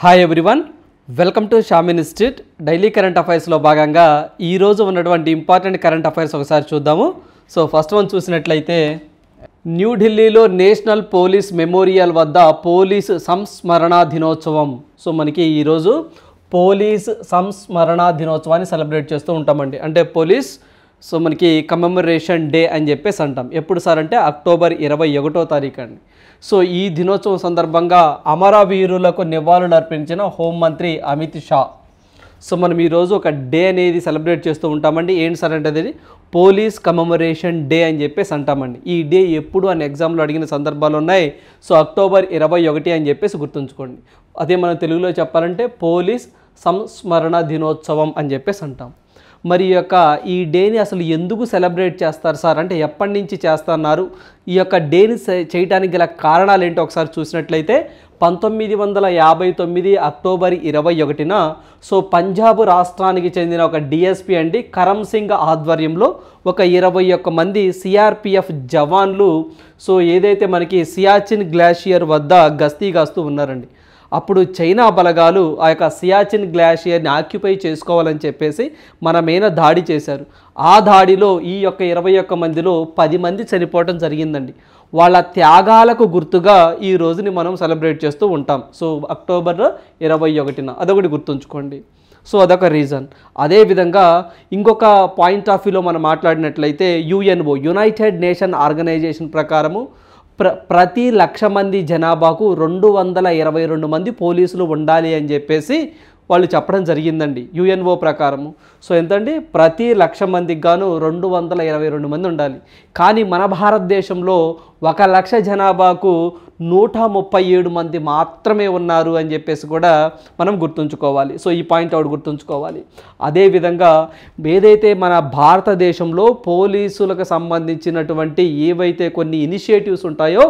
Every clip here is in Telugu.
Hi everyone, welcome to Shamin institute. Daily current అఫైర్స్లో భాగంగా ఈరోజు ఉన్నటువంటి ఇంపార్టెంట్ కరెంట్ అఫైర్స్ ఒకసారి చూద్దాము. సో ఫస్ట్ వన్ చూసినట్లయితే న్యూఢిల్లీలో నేషనల్ పోలీస్ మెమోరియల్ వద్ద పోలీస్ సంస్మరణ దినోత్సవం. సో మనకి ఈరోజు పోలీస్ సంస్మరణ దినోత్సవాన్ని సెలబ్రేట్ చేస్తూ ఉంటామండి. అంటే పోలీస్ మనకి కమెమరేషన్ డే అని చెప్పేసి అంటాం. ఎప్పుడు సార్ అంటే అక్టోబర్ 21వ తారీఖు అండి. సో ఈ దినోత్సవం సందర్భంగా అమరవీరులకు నివాళులు అర్పించిన హోంమంత్రి అమిత్ షా. సో మనం ఈరోజు ఒక డే అనేది సెలబ్రేట్ చేస్తూ ఉంటామండి. ఏంటి సార్ అంటే అది పోలీస్ కమెమరేషన్ డే అని చెప్పేసి అంటామండి. ఈ డే ఎప్పుడు అని ఎగ్జామ్లో అడిగిన సందర్భాలు ఉన్నాయి. సో అక్టోబర్ 21 అని చెప్పేసి గుర్తుంచుకోండి. అదే మనం తెలుగులో చెప్పాలంటే పోలీస్ సంస్మరణ దినోత్సవం అని చెప్పేసి అంటాం. మరి ఈ డేని అసలు ఎందుకు సెలబ్రేట్ చేస్తారు సార్ అంటే ఎప్పటి నుంచి చేస్తున్నారు, ఈ యొక్క డేని చేయడానికి గల కారణాలు ఏంటో ఒకసారి చూసినట్లయితే 1959 అక్టోబర్ 21న సో పంజాబ్ రాష్ట్రానికి చెందిన ఒక డిఎస్పీ అండి కరమ్ సింగ్ ఆధ్వర్యంలో ఒక 21 మంది సిఆర్పిఎఫ్ జవాన్లు సో ఏదైతే మనకి సియాచిన్ గ్లాషియర్ వద్ద గస్తీ కాస్తూ ఉన్నారండి. అప్పుడు చైనా బలగాలు ఆ యొక్క సియాచిన్ గ్లాషియర్ని ఆక్యుపై చేసుకోవాలని చెప్పేసి మన మీద దాడి చేశారు. ఆ దాడిలో ఈ యొక్క 21 మందిలో 10 మంది చనిపోవడం జరిగిందండి. వాళ్ళ త్యాగాలకు గుర్తుగా ఈ రోజుని మనం సెలబ్రేట్ చేస్తూ ఉంటాం. సో అక్టోబర్ 21న అదొకటి గుర్తుంచుకోండి. సో అదొక రీజన్. అదేవిధంగా ఇంకొక పాయింట్ ఆఫ్ వ్యూలో మనం మాట్లాడినట్లయితే యుఎన్ఓ యునైటెడ్ నేషన్ ఆర్గనైజేషన్ ప్రకారము ప్రతి 1,00,000 మంది జనాభాకు 222 మంది పోలీసులు ఉండాలి అని చెప్పేసి వాళ్ళు చెప్పడం జరిగిందండి యుఎన్ఓ ప్రకారము. సో ఎంతండి ప్రతి 1,00,000 మందికి గాను 222 మంది ఉండాలి. కానీ మన భారతదేశంలో 1,00,000 జనాభాకు 137 మంది మాత్రమే ఉన్నారు అని చెప్పేసి కూడా మనం గుర్తుంచుకోవాలి. సో ఈ పాయింట్ అవుట్ గుర్తుంచుకోవాలి. అదేవిధంగా ఏదైతే మన భారతదేశంలో పోలీసులకు సంబంధించినటువంటి ఏవైతే కొన్ని ఇనిషియేటివ్స్ ఉంటాయో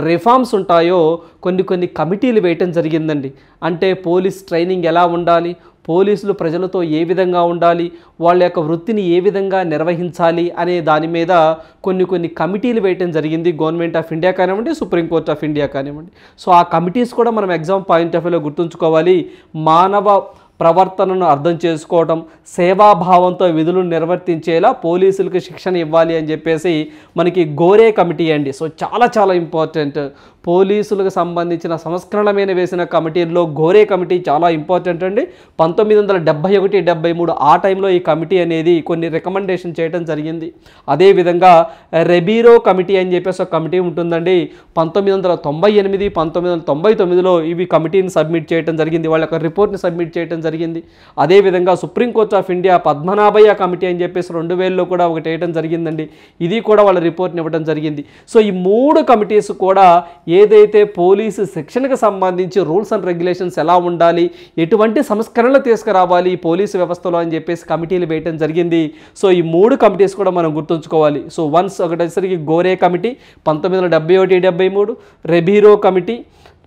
రిఫార్మ్స్ ఉంటాయో కొన్ని కమిటీలు వేయటం జరిగిందండి. అంటే పోలీస్ ట్రైనింగ్ ఎలా ఉండాలి, పోలీసులు ప్రజలతో ఏ విధంగా ఉండాలి, వాళ్ళ యొక్క వృత్తిని ఏ విధంగా నిర్వహించాలి అనే దాని మీద కొన్ని కమిటీలు వేయటం జరిగింది. గవర్నమెంట్ ఆఫ్ ఇండియా కానివ్వండి, సుప్రీంకోర్ట్ ఆఫ్ ఇండియా కానివ్వండి. సో ఆ కమిటీస్ కూడా మనం ఎగ్జామ్ పాయింట్ ఆఫ్ వ్యూలో గుర్తుంచుకోవాలి. మానవ ప్రవర్తనను అర్థం చేసుకోవటం, సేవాభావంతో విధులు నిర్వర్తించేలా పోలీసులకు శిక్షణ ఇవ్వాలి అని చెప్పేసి మనకి గోరే కమిటీ అండి. సో చాలా ఇంపార్టెంట్. పోలీసులకు సంబంధించిన సంస్కరణ మీద వేసిన కమిటీల్లో గోరే కమిటీ చాలా ఇంపార్టెంట్ అండి. 1971-73 ఆ టైంలో ఈ కమిటీ అనేది కొన్ని రికమెండేషన్ చేయడం జరిగింది. అదేవిధంగా రెబీరో కమిటీ అని చెప్పేసి ఒక కమిటీ ఉంటుందండి. 1998, 1999లో ఇవి కమిటీని సబ్మిట్ చేయడం జరిగింది, వాళ్ళ యొక్క రిపోర్ట్ని సబ్మిట్ చేయడం జరిగింది. అదేవిధంగా Supreme Court of India Padmanabhaiah committee అని చెప్పేసి 2000లో కూడా ఒకటి వేయడం జరిగిందండి. ఇది కూడా వాళ్ళ రిపోర్ట్ని ఇవ్వడం జరిగింది. సో ఈ 3 కమిటీస్ కూడా ఏదైతే పోలీసు శిక్షణకు సంబంధించి రూల్స్ అండ్ రెగ్యులేషన్స్ ఎలా ఉండాలి, ఎటువంటి సంస్కరణలు తీసుకురావాలి పోలీసు వ్యవస్థలో అని చెప్పేసి కమిటీలు వేయటం జరిగింది. సో ఈ 3 కమిటీస్ కూడా మనం గుర్తుంచుకోవాలి. సో వన్స్ ఒకటేసరికి Gore committee 1971-73, Ribeiro committee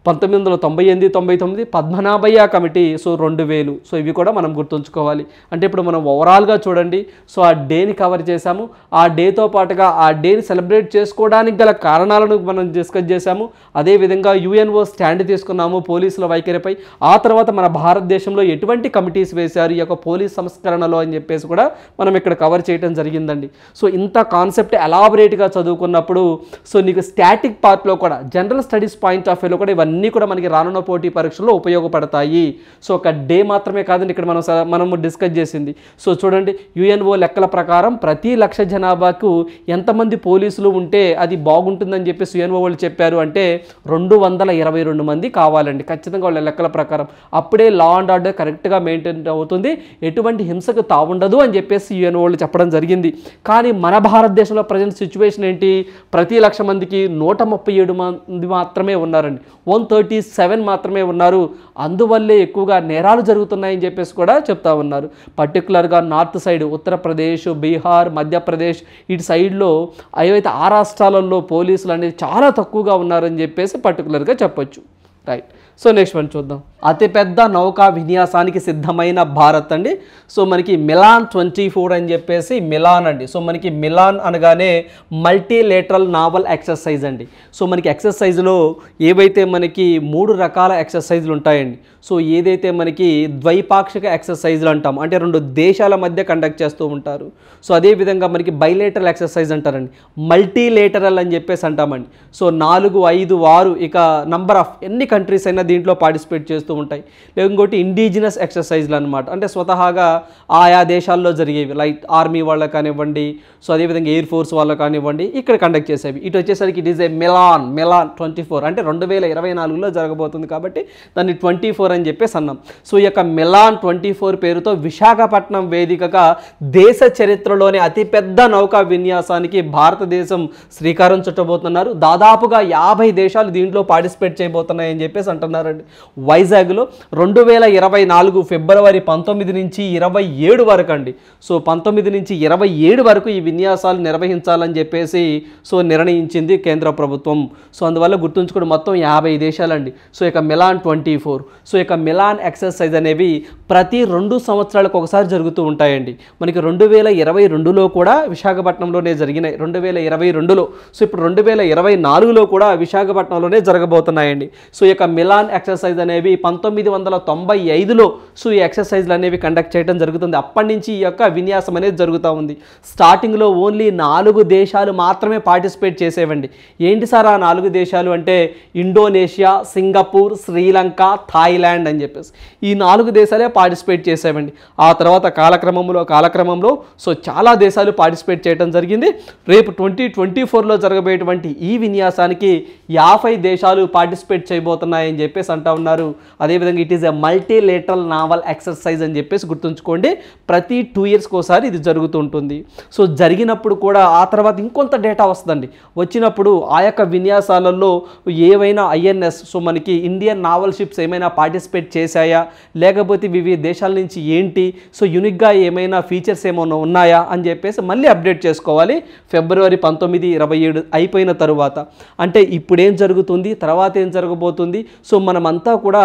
1998-99, Padmanabhaiah committee so 2000. So ఇవి కూడా మనం గుర్తుంచుకోవాలి. అంటే ఇప్పుడు మనం ఓవరాల్గా చూడండి. సో ఆ డేని కవర్ చేశాము. ఆ డేతో పాటుగా ఆ డేని సెలబ్రేట్ చేసుకోవడానికి గల కారణాలను మనం డిస్కస్ చేశాము. అదేవిధంగా యుఎన్ఓ స్టాండ్ తీసుకున్నాము పోలీసుల వైఖరిపై. ఆ తర్వాత మన భారతదేశంలో ఎటువంటి కమిటీస్ వేశారు ఈ యొక్క పోలీస్ సంస్కరణలో అని చెప్పేసి కూడా మనం ఇక్కడ కవర్ చేయడం జరిగిందండి. సో ఇంత కాన్సెప్ట్ ఎలాబరేట్గా చదువుకున్నప్పుడు సో నీకు స్టాటిక్ పార్ట్లో కూడా జనరల్ స్టడీస్ పాయింట్ ఆఫ్ వ్యూలో కూడా ఇవన్నీ కూడా మనకి రానున్న పోటీ పరీక్షల్లో ఉపయోగపడతాయి. సో ఒక డే మాత్రమే కాదండి ఇక్కడ మనము డిస్కస్ చేసింది. సో చూడండి యుఎన్ఓ లెక్కల ప్రకారం ప్రతి 1,00,000 జనాభాకు ఎంతమంది పోలీసులు ఉంటే అది బాగుంటుందని చెప్పేసి యుఎన్ఓ వాళ్ళు చెప్పారు అంటే 222 మంది కావాలండి ఖచ్చితంగా వాళ్ళ లెక్కల ప్రకారం. అప్పుడే లా అండ్ ఆర్డర్ కరెక్ట్గా మెయింటైన్ అవుతుంది, ఎటువంటి హింసకు తావుండదు అని చెప్పేసి యుఎన్ఓ వాళ్ళు చెప్పడం జరిగింది. కానీ మన భారతదేశంలో ప్రజెంట్ సిచ్యువేషన్ ఏంటి, ప్రతి 1,00,000 మందికి 137 మంది మాత్రమే ఉన్నారండి, 137 మాత్రమే ఉన్నారు. అందువల్లే ఎక్కువగా నేరాలు జరుగుతున్నాయని చెప్పేసి కూడా చెప్తా ఉన్నారు. పర్టికులర్గా నార్త్ సైడ్ ఉత్తరప్రదేశ్, బీహార్, మధ్యప్రదేశ్ ఇటు సైడ్లో ఏవైతే ఆ రాష్ట్రాలలో పోలీసులు అనేది చాలా తక్కువగా ఉన్నారని చెప్పేసి పర్టికులర్గా చెప్పొచ్చు. రైట్. సో నెక్స్ట్ వన్ చూద్దాం. అతిపెద్ద నౌకా విన్యాసానికి సిద్ధమైన భారత్ అండి. సో మనకి మిలాన్ 24 అని చెప్పేసి మిలాన్ అండి. సో మనకి మిలాన్ అనగానే మల్టీలేటరల్ నావల్ ఎక్సర్సైజ్ అండి. సో మనకి ఎక్సర్సైజ్లో ఏవైతే మనకి 3 రకాల ఎక్సర్సైజ్లు ఉంటాయండి. సో ఏదైతే మనకి ద్వైపాక్షిక ఎక్సర్సైజ్లు అంటాం, అంటే 2 దేశాల మధ్య కండక్ట్ చేస్తూ ఉంటారు. సో అదేవిధంగా మనకి బైలేటరల్ ఎక్సర్సైజ్ అంటారండి, మల్టీలేటరల్ అని చెప్పేసి అంటామండి. సో 4, 5, 6 ఇక నంబర్ ఆఫ్ ఎన్ని కంట్రీస్ అయినా దీంట్లో పార్టిసిపేట్ చేస్తూ ఉంటాయి. ఇంకోటి ఇండిజినస్ ఎక్సర్సైజ్లు అనమాట, అంటే స్వతహాగా ఆయా దేశాల్లో జరిగేవి, లైక్ ఆర్మీ వాళ్ళకి కానివ్వండి, సో అదేవిధంగా ఎయిర్ ఫోర్స్ వాళ్ళకి కానివ్వండి, ఇక్కడ కండక్ట్ చేసేవి. ఇటు వచ్చేసరికి ఇట్ ఈస్ ఏ మిలాన్ 24, అంటే 2024లో జరగబోతుంది కాబట్టి దాన్ని 24 అని చెప్పేసి అన్నాం. సో ఈ యొక్క మిలాన్ 24 పేరుతో విశాఖపట్నం వేదికగా దేశ చరిత్రలోనే అతిపెద్ద నౌకా విన్యాసానికి భారతదేశం శ్రీకారం చుట్టబోతున్నారు. దాదాపుగా 50 దేశాలు దీంట్లో పార్టిసిపేట్ చేయబోతున్నాయని చెప్పేసి అంటున్నారండి. వైజాగ్లో 2024 ఫిబ్రవరి 19 నుంచి 27 వరకు అండి. సో 19 నుంచి 27 వరకు ఈ విన్యాసాలు నిర్వహించాలని చెప్పేసి సో నిర్ణయించింది కేంద్ర ప్రభుత్వం. సో అందువల్ల గుర్తుంచుకోండి, మొత్తం 50 దేశాలండి. సో ఇక మిలాన్ 24, సో ఇక మిలాన్ ఎక్సర్సైజ్ అనేవి ప్రతి 2 సంవత్సరాలకు ఒకసారి జరుగుతూ ఉంటాయండి. మనకి 2022లో కూడా విశాఖపట్నంలోనే జరిగినాయి, 2022లో. సో ఇప్పుడు 2024లో కూడా విశాఖపట్నంలోనే జరగబోతున్నాయండి. సో ఈ యొక్క మిలాన్ ఎక్సర్సైజ్ అనేవి 1995లో సో ఈ ఎక్సర్సైజ్లు అనేవి కండక్ట్ చేయడం జరుగుతుంది. అప్పటి నుంచి ఈ యొక్క విన్యాసం అనేది జరుగుతూ ఉంది. స్టార్టింగ్లో ఓన్లీ 4 దేశాలు మాత్రమే పార్టిసిపేట్ చేసేవండి. ఏంటి సార్ ఆ 4 దేశాలు అంటే ఇండోనేషియా, సింగపూర్, శ్రీలంక, థాయిలాండ్ అని చెప్పేసి ఈ 4 దేశాలే పార్టిసిపేట్ చేసేవండి. ఆ తర్వాత కాలక్రమంలో సో చాలా దేశాలు పార్టిసిపేట్ చేయడం జరిగింది. రేపు 2024లో జరగబోయేటువంటి ఈ విన్యాసానికి 50 దేశాలు పార్టిసిపేట్ చేయబోతున్నాయని చెప్పేసి అంటా ఉన్నారు. అదేవిధంగా it is a multilateral naval exercise అని చెప్పేసి గుర్తుంచుకోండి, ప్రతి 2 ఇయర్స్కి ఒకసారి ఇది జరుగుతూ ఉంటుంది. సో జరిగినప్పుడు కూడా ఆ తర్వాత ఇంకొంత డేటా వస్తుందండి. వచ్చినప్పుడు ఆ యొక్క విన్యాసాలలో ఏవైనా ఐఎన్ఎస్, సో మనకి ఇండియన్ నావల్ షిప్స్ ఏమైనా పార్టిసిపేట్ చేశాయా, లేకపోతే వివిధ దేశాల నుంచి ఏంటి, సో యూనిక్గా ఏమైనా ఫీచర్స్ ఏమైనా ఉన్నాయా అని చెప్పేసి మళ్ళీ అప్డేట్ చేసుకోవాలి ఫిబ్రవరి 19, 27 అయిపోయిన తరువాత. అంటే ఇప్పుడేం జరుగుతుంది, తర్వాత ఏం జరగబోతుంది, సో మనమంతా కూడా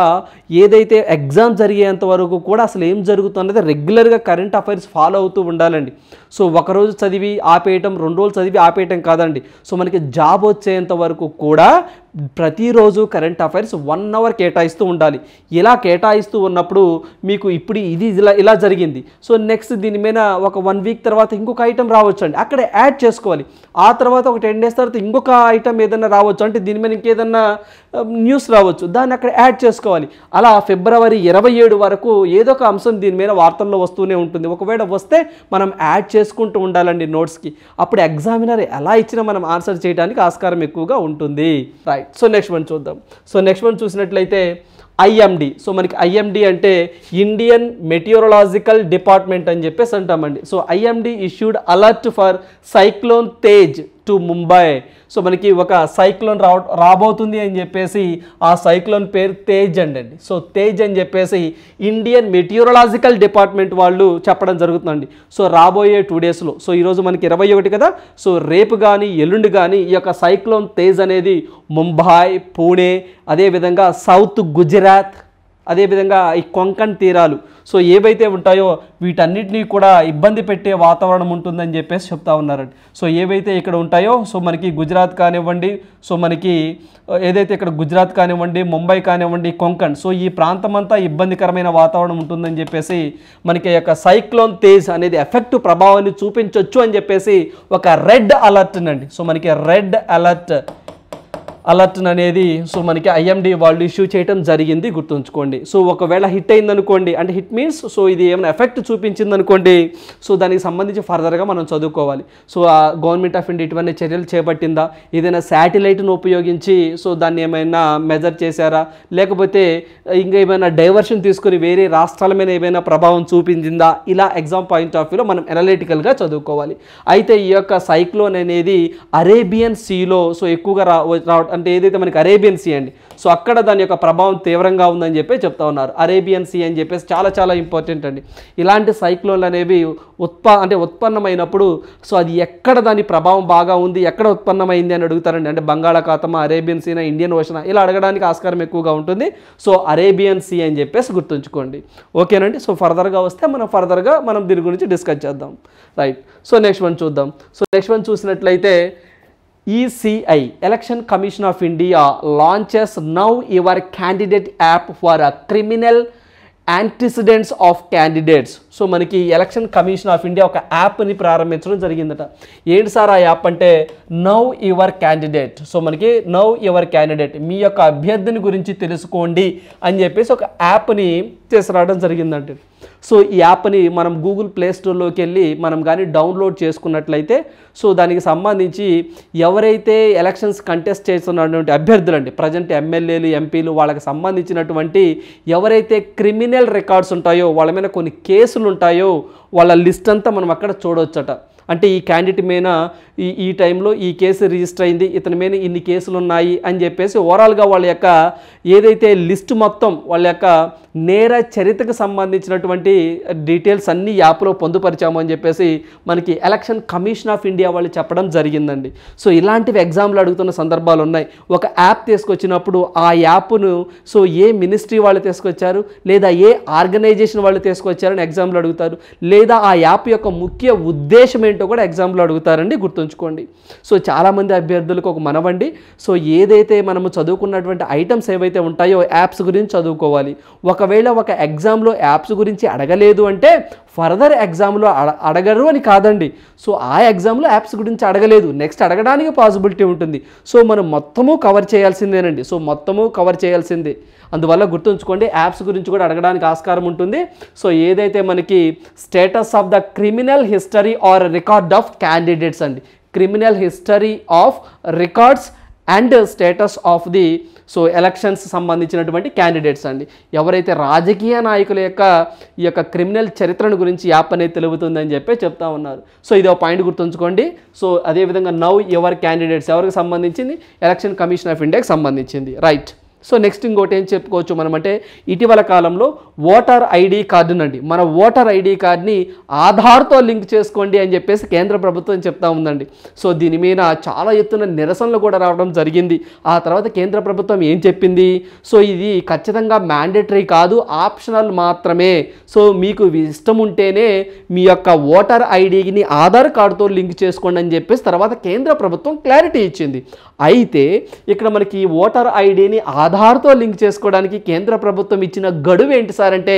ఏదైతే ఎగ్జామ్ జరిగేంత వరకు కూడా అసలు ఏం జరుగుతున్నది రెగ్యులర్గా కరెంట్ అఫైర్స్ ఫాలో అవుతూ ఉండాలండి. సో ఒకరోజు చదివి ఆపేయటం, 2 రోజులు చదివి ఆపేయటం కాదండి. సో మనకి జాబ్ వచ్చేంత వరకు కూడా ప్రతిరోజు కరెంట్ అఫైర్స్ 1 అవర్ కేటాయిస్తూ ఉండాలి. ఇలా కేటాయిస్తూ ఉన్నప్పుడు మీకు ఇప్పుడు ఇది ఇలా జరిగింది, సో నెక్స్ట్ దీని మీద ఒక 1 వీక్ తర్వాత ఇంకొక ఐటెం రావచ్చు అండి, అక్కడ యాడ్ చేసుకోవాలి. ఆ తర్వాత ఒక 10 డేస్ తర్వాత ఇంకొక ఐటెం ఏదైనా రావచ్చు, అంటే దీని మీద ఇంకేదన్నా న్యూస్ రావచ్చు, దాన్ని అక్కడ యాడ్ చేసుకోవాలి. అలా ఫిబ్రవరి 27 వరకు ఏదో ఒక అంశం దీని మీద వార్తల్లో వస్తూనే ఉంటుంది. ఒకవేళ వస్తే మనం యాడ్ చేసుకుంటూ ఉండాలండి నోట్స్కి. అప్పుడు ఎగ్జామినర్ ఎలా ఇచ్చినా మనం ఆన్సర్ చేయడానికి ఆస్కారం ఎక్కువగా ఉంటుంది. రైట్, సో నెక్స్ట్ వన్ చూద్దాం. సో నెక్స్ట్ వన్ చూసినట్లయితే ఐఎండి. సో మనకి ఐఎండి అంటే ఇండియన్ మెటీరియలాజికల్ డిపార్ట్మెంట్ అని చెప్పేసి అంటామండి. So IMD issued alert for cyclone Tej to Mumbai. So మనకి ఒక సైక్లోన్ రాబోతుంది అని చెప్పేసి ఆ సైక్లోన్ పేరు తేజ్ అండి. సో తేజ్ అని చెప్పేసి ఇండియన్ మెటీరియలాజికల్ డిపార్ట్మెంట్ వాళ్ళు చెప్పడం జరుగుతుందండి. సో రాబోయే 2 డేస్లో, సో ఈరోజు మనకి 21 కదా, సో రేపు కానీ ఎల్లుండి కానీ ఈ యొక్క సైక్లోన్ తేజ్ అనేది ముంబై, పూణే, అదేవిధంగా సౌత్ గుజరాత్, అదేవిధంగా ఈ కొంకణ్ తీరాలు, సో ఏవైతే ఉంటాయో వీటన్నిటినీ కూడా ఇబ్బంది పెట్టే వాతావరణం ఉంటుందని చెప్పేసి చెప్తా ఉన్నారండి. సో ఏవైతే ఇక్కడ ఉంటాయో, సో మనకి గుజరాత్ కానివ్వండి, సో మనకి ఏదైతే ఇక్కడ గుజరాత్ కానివ్వండి, ముంబై కానివ్వండి, కొంకణ్, సో ఈ ప్రాంతం అంతా ఇబ్బందికరమైన వాతావరణం ఉంటుందని చెప్పేసి మనకి యొక్క సైక్లోన్ తేజ్ అనేది ఎఫెక్ట్ ప్రభావాన్ని చూపించవచ్చు అని చెప్పేసి ఒక రెడ్ అలర్ట్ అండి. సో మనకి రెడ్ అలర్ట్ అనేది సో మనకి ఐఎండి వాళ్ళు ఇష్యూ చేయడం జరిగింది, గుర్తుంచుకోండి. సో ఒకవేళ హిట్ అయిందనుకోండి, అంటే హిట్ మీన్స్ సో ఇది ఏమైనా ఎఫెక్ట్ చూపించింది అనుకోండి, సో దానికి సంబంధించి ఫర్దర్గా మనం చదువుకోవాలి. సో ఆ గవర్నమెంట్ ఆఫ్ ఇండియా ఇటువంటి చర్యలు చేపట్టిందా, ఏదైనా శాటిలైట్ను ఉపయోగించి సో దాన్ని ఏమైనా మెజర్ చేశారా, లేకపోతే ఇంకా ఏమైనా డైవర్షన్ తీసుకొని వేరే రాష్ట్రాల మీద ఏమైనా ప్రభావం చూపించిందా, ఇలా ఎగ్జామ్ పాయింట్ ఆఫ్ వ్యూలో మనం ఎనలిటికల్గా చదువుకోవాలి. అయితే ఈ యొక్క సైక్లోన్ అనేది అరేబియన్ సీలో సో ఎక్కువగా అంటే ఏదైతే మనకి అరేబియన్ సీ అండి, సో అక్కడ దాని యొక్క ప్రభావం తీవ్రంగా ఉందని చెప్పి చెప్తా ఉన్నారు. అరేబియన్ సీ అని చెప్పేసి చాలా చాలా ఇంపార్టెంట్ అండి. ఇలాంటి సైక్లోన్లు అనేవి ఉత్పన్నమైనప్పుడు సో అది ఎక్కడ దాని ప్రభావం బాగా ఉంది, ఎక్కడ ఉత్పన్నమైంది అని అడుగుతారండి. అంటే బంగాళాఖాతమా, అరేబియన్ సీనా, ఇండియన్ ఓషనా, ఇలా అడగడానికి ఆస్కారం ఎక్కువగా ఉంటుంది. సో అరేబియన్ సీ అని చెప్పేసి గుర్తుంచుకోండి. ఓకేనండి. సో ఫర్దర్గా మనం దీని గురించి డిస్కస్ చేద్దాం. రైట్. సో నెక్స్ట్ వన్ చూద్దాం. సో నెక్స్ట్ వన్ చూసినట్లయితే ECI, Election Commission of India, launches Now Your Candidate app for a criminal antecedents of candidates. So మనకి ఎలక్షన్ కమిషన్ ఆఫ్ ఇండియా ఒక యాప్ని ప్రారంభించడం జరిగిందట. ఏంటి సార్ ఆ యాప్ అంటే నౌ యువర్ క్యాండిడేట్. సో మనకి నౌ యువర్ క్యాండిడేట్, మీ యొక్క అభ్యర్థిని గురించి తెలుసుకోండి అని చెప్పేసి ఒక యాప్ని తీసుకురావడం జరిగిందంటే. సో ఈ యాప్ని మనం గూగుల్ ప్లే స్టోర్లోకి వెళ్ళి మనం కానీ డౌన్లోడ్ చేసుకున్నట్లయితే సో దానికి సంబంధించి ఎవరైతే ఎలక్షన్స్ కంటెస్ట్ చేస్తున్నటువంటి అభ్యర్థులండి, ప్రజెంట్ ఎమ్మెల్యేలు, ఎంపీలు, వాళ్ళకి సంబంధించినటువంటి ఎవరైతే క్రిమినల్ రికార్డ్స్ ఉంటాయో, వాళ్ళ మీద కొన్ని కేసులు ఉంటాయో వాళ్ళ లిస్ట్ అంతా మనం అక్కడ చూడవచ్చట. అంటే ఈ క్యాండిడేట్ మీద ఈ టైంలో ఈ కేసు రిజిస్టర్ అయింది, ఇతని మీద ఇన్ని కేసులు ఉన్నాయి అని చెప్పేసి ఓవరాల్గా వాళ్ళ యొక్క ఏదైతే లిస్ట్ మొత్తం వాళ్ళ యొక్క నేర చరిత్రకు సంబంధించినటువంటి డీటెయిల్స్ అన్నీ యాప్లో పొందుపరిచాము అని చెప్పేసి మనకి ఎలక్షన్ కమిషన్ ఆఫ్ ఇండియా వాళ్ళు చెప్పడం జరిగిందండి. సో ఇలాంటివి ఎగ్జామ్లు అడుగుతున్న సందర్భాలు ఉన్నాయి. ఒక యాప్ తీసుకొచ్చినప్పుడు ఆ యాప్ను సో ఏ మినిస్ట్రీ వాళ్ళు తీసుకొచ్చారు, లేదా ఏ ఆర్గనైజేషన్ వాళ్ళు తీసుకొచ్చారని ఎగ్జామ్లు అడుగుతారు, లేదా ఆ యాప్ యొక్క ముఖ్య ఉద్దేశం ఏంటో కూడా ఎగ్జామ్లో అడుగుతారండి, గుర్తుంచుకోండి. సో చాలామంది అభ్యర్థులకు ఒక మనవండి, సో ఏదైతే మనము చదువుకున్నటువంటి ఐటమ్స్ ఏవైతే ఉంటాయో యాప్స్ గురించి చదువుకోవాలి. ఒకవేళ ఒక ఎగ్జామ్లో యాప్స్ గురించి అడగలేదు అంటే ఫర్దర్ ఎగ్జామ్లో అడగరు అని కాదండి. సో ఆ ఎగ్జామ్లో యాప్స్ గురించి అడగలేదు, నెక్స్ట్ అడగడానికి పాసిబిలిటీ ఉంటుంది. సో మనం మొత్తము కవర్ చేయాల్సిందేనండి. సో మొత్తము కవర్ చేయాల్సిందే. అందువల్ల గుర్తుంచుకోండి, యాప్స్ గురించి కూడా అడగడానికి ఆస్కారం ఉంటుంది. సో ఏదైతే మనకి status of the criminal history or record of candidates అండి, criminal history of records and status of the so elections సంబంధించినటువంటి క్యాండిడేట్స్ అండి. ఎవరైతే రాజకీయ నాయకుల యొక్క ఈ యొక్క క్రిమినల్ చరిత్రను గురించి యాప్ అనేది తెలుగుతుందని చెప్పి చెప్తా ఉన్నారు. సో ఇది ఒక పాయింట్ గుర్తుంచుకోండి. సో అదేవిధంగా నౌ యువర్ క్యాండిడేట్స్ ఎవరికి సంబంధించింది, ఎలక్షన్ కమిషన్ ఆఫ్ ఇండియాకి సంబంధించింది. రైట్. సో నెక్స్ట్ ఇంకోటి ఏం చెప్పుకోవచ్చు మనం అంటే ఇటీవల కాలంలో ఓటర్ ఐడి కార్డునండి, మన ఓటర్ ఐడి కార్డ్ని ఆధార్తో లింక్ చేసుకోండి అని చెప్పేసి కేంద్ర ప్రభుత్వం చెప్తా ఉందండి. సో దీని మీద చాలా ఎత్తున నిరసనలు కూడా రావడం జరిగింది. ఆ తర్వాత కేంద్ర ప్రభుత్వం ఏం చెప్పింది, సో ఇది ఖచ్చితంగా మ్యాండేటరీ కాదు, ఆప్షనల్ మాత్రమే. సో మీకు ఇష్టం ఉంటేనే మీ యొక్క ఓటర్ ఐడిని ఆధార్ కార్డుతో లింక్ చేసుకోండి అని చెప్పేసి తర్వాత కేంద్ర ప్రభుత్వం క్లారిటీ ఇచ్చింది. అయితే ఇక్కడ మనకి ఓటర్ ఐడిని ఆధార్తో లింక్ చేసుకోవడానికి కేంద్ర ప్రభుత్వం ఇచ్చిన గడువు ఏంటి సార్ అంటే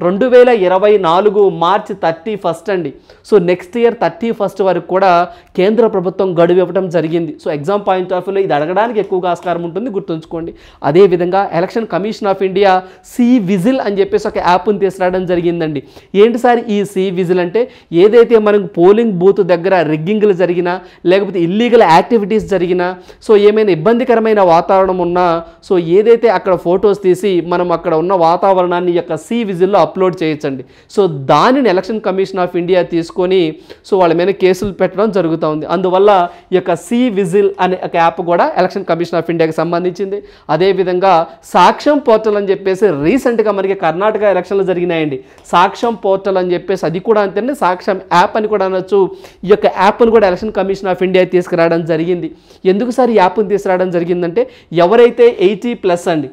2024 మార్చి 31 అండి. సో నెక్స్ట్ ఇయర్ 31 వరకు కూడా కేంద్ర ప్రభుత్వం గడువు ఇవ్వడం జరిగింది. సో ఎగ్జామ్ పాయింట్ ఆఫ్ వ్యూలో ఇది అడగడానికి ఎక్కువగా ఆస్కారం ఉంటుంది, గుర్తుంచుకోండి. అదేవిధంగా election commission of India CVIGIL అని చెప్పేసి ఒక యాప్ని తీసుకురావడం జరిగిందండి. ఏంటి సార్ ఈ CVIGIL అంటే ఏదైతే మనకు పోలింగ్ బూత్ దగ్గర రిగ్గింగ్లు జరిగినా, లేకపోతే ఇల్లీగల్ యాక్టివిటీస్ జరిగినా, సో ఏమైనా ఇబ్బందికరమైన వాతావరణం ఉన్నా, సో ఏదైతే అక్కడ ఫొటోస్ తీసి మనం అక్కడ ఉన్న వాతావరణాన్ని యొక్క CVIGILలో అప్లోడ్ చేయొచ్చండి. సో దానిని ఎలక్షన్ కమిషన్ ఆఫ్ ఇండియా తీసుకొని సో వాళ్ళ మీద కేసులు పెట్టడం జరుగుతూ ఉంది. అందువల్ల ఈ యొక్క CVIGIL అనే ఒక యాప్ కూడా ఎలక్షన్ కమిషన్ ఆఫ్ ఇండియాకి సంబంధించింది. అదేవిధంగా సాక్ష్యం పోర్టల్ అని చెప్పేసి రీసెంట్గా మనకి కర్ణాటక ఎలక్షన్లు జరిగినాయండి. సాక్ష్యం పోర్టల్ అని చెప్పేసి అది కూడా అంతేనండి, సాక్ష్యం యాప్ అని కూడా అనొచ్చు. ఈ యొక్క యాప్ను కూడా ఎలక్షన్ కమిషన్ ఆఫ్ ఇండియా తీసుకురావడం జరిగింది. ఎందుకు సార్ ఈ యాప్ని తీసుకురావడం జరిగిందంటే ఎవరైతే 80+ అండి,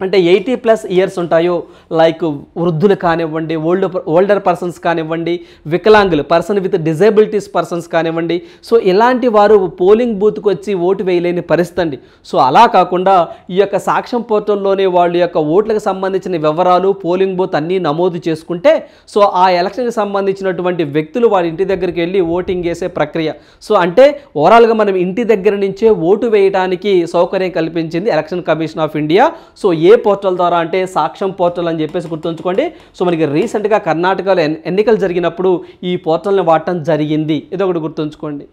అంటే 80+ ఇయర్స్ ఉంటాయో, లైక్ వృద్ధులు కానివ్వండి, ఓల్డర్ పర్సన్స్ కానివ్వండి, వికలాంగులు, పర్సన్ విత్ డిజేబిలిటీస్ పర్సన్స్ కానివ్వండి, సో ఇలాంటి వారు పోలింగ్ బూత్కి వచ్చి ఓటు వేయలేని పరిస్థితి అండి. సో అలా కాకుండా ఈ యొక్క సాక్ష్యం పోర్టల్లోనే వాళ్ళ యొక్క ఓట్లకు సంబంధించిన వివరాలు, పోలింగ్ బూత్ అన్నీ నమోదు చేసుకుంటే సో ఆ ఎలక్షన్కి సంబంధించినటువంటి వ్యక్తులు వాళ్ళ ఇంటి దగ్గరికి వెళ్ళి ఓటింగ్ చేసే ప్రక్రియ. సో అంటే ఓవరాల్గా మనం ఇంటి దగ్గర నుంచే ఓటు వేయడానికి సౌకర్యం కల్పించింది election commission of India. So A portal ద్వారా అంటే సాక్ష్యం పోర్టల్ అని చెప్పేసి గుర్తుంచుకోండి. సో మనకి రీసెంట్గా కర్ణాటకలో ఎన్నికలు జరిగినప్పుడు ఈ పోర్టల్ని వాడటం జరిగింది, ఇదొకటి గుర్తుంచుకోండి.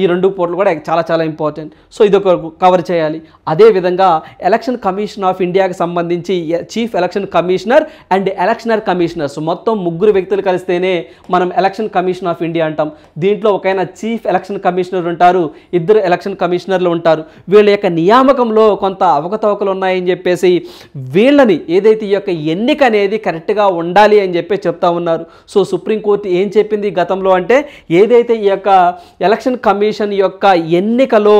ఈ రెండు పోర్టల్ కూడా చాలా చాలా ఇంపార్టెంట్. సో ఇదొక కవర్ చేయాలి. అదేవిధంగా ఎలక్షన్ కమిషన్ ఆఫ్ ఇండియాకి సంబంధించి చీఫ్ ఎలక్షన్ కమిషనర్ అండ్ ఎలక్షనర్ కమిషనర్స్ మొత్తం ముగ్గురు వ్యక్తులు కలిస్తేనే మనం ఎలక్షన్ కమిషన్ ఆఫ్ ఇండియా అంటాం. దీంట్లో ఒకైన చీఫ్ ఎలక్షన్ కమిషనర్ ఉంటారు, ఇద్దరు ఎలక్షన్ కమిషనర్లు ఉంటారు. వీళ్ళ యొక్క నియామకంలో కొంత అవకతవకలు ఉన్నాయని చెప్పేసి వీళ్ళని ఏదైతే ఈ యొక్క ఎన్నిక అనేది కరెక్ట్గా ఉండాలి అని చెప్పి చెప్తా ఉన్నారు. సో సుప్రీంకోర్టు ఏం చెప్పింది గతంలో అంటే ఏదైతే ఈ యొక్క ఎలక్షన్ కమిషన్ యొక్క ఎన్నికలో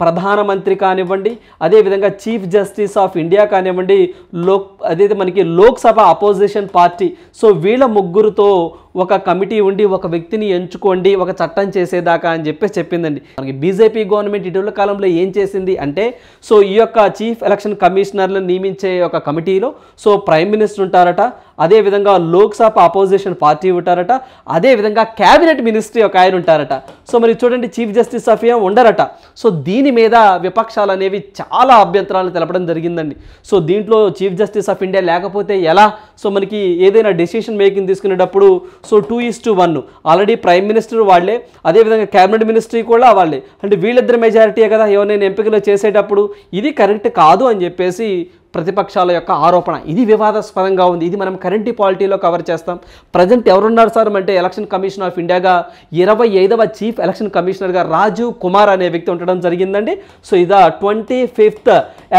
ప్రధానమంత్రి కానివ్వండి, అదేవిధంగా చీఫ్ జస్టిస్ ఆఫ్ ఇండియా కానివ్వండి, అదైతే మనకి లోక్సభ అపోజిషన్ పార్టీ, సో వీళ్ళ ముగ్గురుతో ఒక కమిటీ ఉండి ఒక వ్యక్తిని ఎంచుకోండి ఒక చట్టం చేసేదాకా అని చెప్పేసి చెప్పిందండి. మనకి బీజేపీ గవర్నమెంట్ ఇటీవల కాలంలో ఏం చేసింది అంటే సో ఈ యొక్క చీఫ్ ఎలక్షన్ కమిషనర్లను నియమించే ఒక కమిటీలో సో ప్రైమ్ మినిస్టర్ ఉంటారట, అదేవిధంగా లోక్సభ అపోజిషన్ పార్టీ ఉంటారట, అదేవిధంగా క్యాబినెట్ మినిస్ట్రీ ఒక ఆయన ఉంటారట. సో మరి చూడండి చీఫ్ జస్టిస్ ఆఫ్ ఇండియా ఉండరట. సో దీని మీద విపక్షాలు అనేవి చాలా అభ్యంతరాలు తెలపడం జరిగిందండి. సో దీంట్లో చీఫ్ జస్టిస్ ఆఫ్ ఇండియా లేకపోతే ఎలా? సో మనకి ఏదైనా డెసిషన్ మేకింగ్ తీసుకునేటప్పుడు సో 2:1 ఆల్రెడీ ప్రైమ్ మినిస్టర్ వాళ్ళే, అదేవిధంగా క్యాబినెట్ మినిస్ట్రీ కూడా వాళ్ళే, అంటే వీళ్ళిద్దరు మెజారిటీయే కదా ఎవరైనా ఎంపికలు చేసేటప్పుడు. ఇది కరెక్ట్ కాదు అని చెప్పేసి ప్రతిపక్షాల యొక్క ఆరోపణ. ఇది వివాదాస్పదంగా ఉంది. ఇది మనం కరెంట్ పాలిటీలో కవర్ చేస్తాం. ప్రజెంట్ ఎవరున్నారు సార్ అంటే ఎలక్షన్ కమిషన్ ఆఫ్ ఇండియాగా 25వ చీఫ్ ఎలక్షన్ కమిషనర్గా రాజీవ్ కుమార్ అనే వ్యక్తి ఉండడం జరిగిందండి. సో ఇది 25th